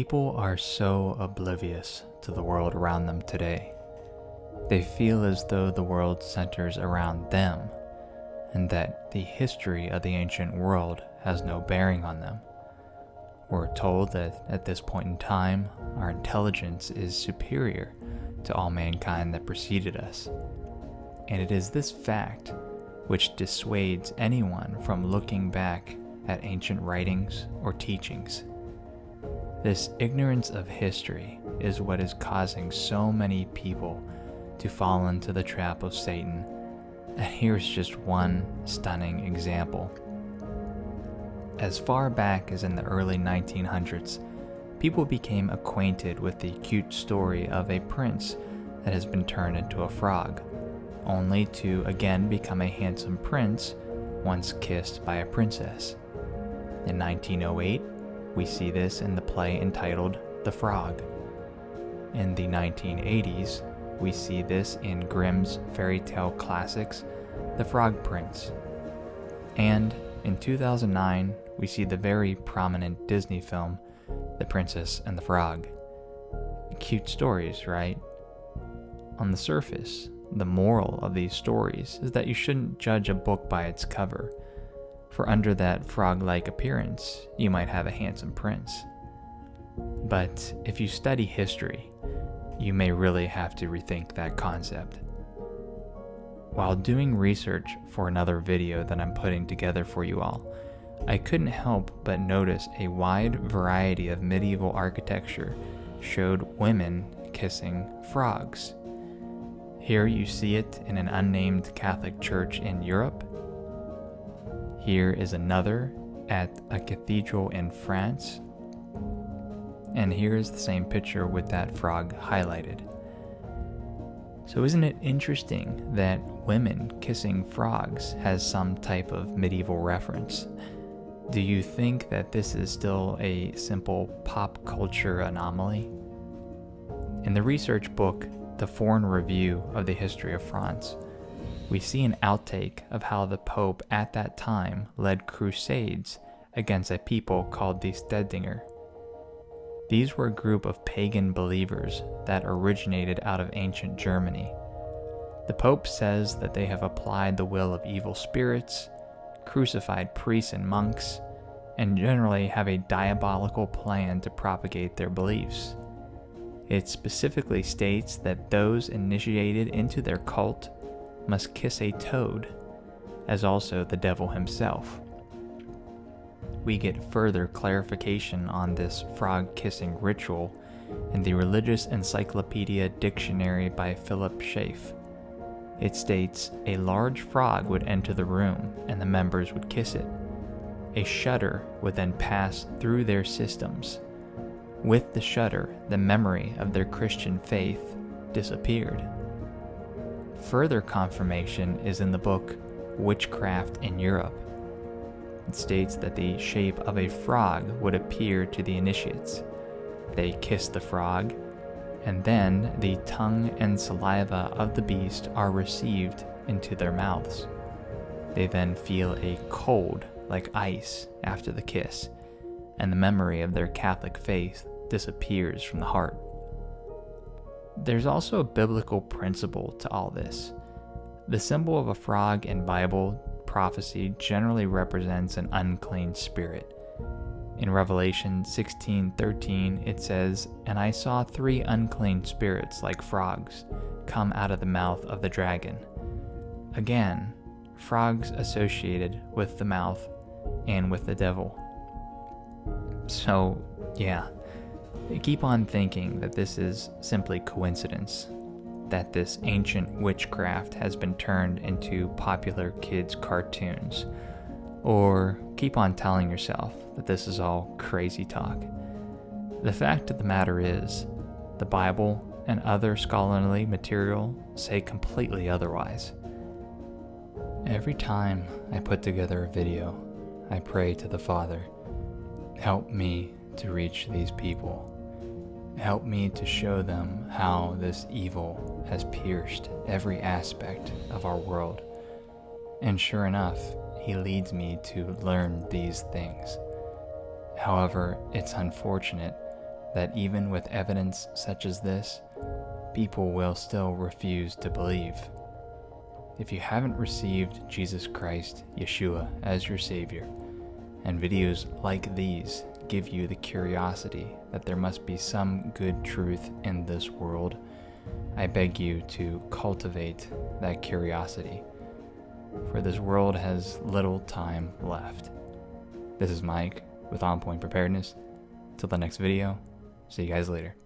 People are so oblivious to the world around them today. They feel as though the world centers around them, and that the history of the ancient world has no bearing on them. We're told that at this point in time, our intelligence is superior to all mankind that preceded us. And it is this fact which dissuades anyone from looking back at ancient writings or teachings. This ignorance of history is what is causing so many people to fall into the trap of Satan. And here's just one stunning example. As far back as in the early 1900s, people became acquainted with the cute story of a prince that has been turned into a frog, only to again become a handsome prince once kissed by a princess. In 1908, we see this in the play entitled The Frog. In the 1980s, we see this in Grimm's fairy tale classics, The Frog Prince. And in 2009, we see the very prominent Disney film, The Princess and the Frog. Cute stories, right? On the surface, the moral of these stories is that you shouldn't judge a book by its cover, for under that frog-like appearance, you might have a handsome prince. But if you study history, you may really have to rethink that concept. While doing research for another video that I'm putting together for you all, I couldn't help but notice a wide variety of medieval architecture showed women kissing frogs. Here you see it in an unnamed Catholic church in Europe. Here is another at a cathedral in France. And here is the same picture with that frog highlighted. So isn't it interesting that women kissing frogs has some type of medieval reference? Do you think that this is still a simple pop culture anomaly? In the research book, The Foreign Review of the History of France, we see an outtake of how the Pope at that time led crusades against a people called the Stedinger. These were a group of pagan believers that originated out of ancient Germany. The Pope says that they have applied the will of evil spirits, crucified priests and monks, and generally have a diabolical plan to propagate their beliefs. It specifically states that those initiated into their cult must kiss a toad, as also the devil himself. We get further clarification on this frog-kissing ritual in the Religious Encyclopedia Dictionary by Philip Schaff. It states, a large frog would enter the room and the members would kiss it. A shudder would then pass through their systems. With the shudder, the memory of their Christian faith disappeared. Further confirmation is in the book Witchcraft in Europe. It states that the shape of a frog would appear to the initiates. They kiss the frog, and then the tongue and saliva of the beast are received into their mouths. They then feel a cold like ice after the kiss, and the memory of their Catholic faith disappears from the heart. There's also a biblical principle to all this. The symbol of a frog in Bible prophecy generally represents an unclean spirit. In Revelation 16:13, it says, "And I saw 3 unclean spirits like frogs come out of the mouth of the dragon." Again, frogs associated with the mouth and with the devil. So, yeah, keep on thinking that this is simply coincidence, that this ancient witchcraft has been turned into popular kids' cartoons, or keep on telling yourself that this is all crazy talk. The fact of the matter is, the Bible and other scholarly material say completely otherwise. Every time I put together a video, I pray to the Father, help me to reach these people. Help me to show them how this evil has pierced every aspect of our world. And sure enough, He leads me to learn these things. However, it's unfortunate that even with evidence such as this, people will still refuse to believe. If you haven't received Jesus Christ, Yeshua, as your Savior, and videos like these give you the curiosity that there must be some good truth in this world, I beg you to cultivate that curiosity, for this world has little time left. This is Mike with On Point Preparedness. Till the next video, see you guys later.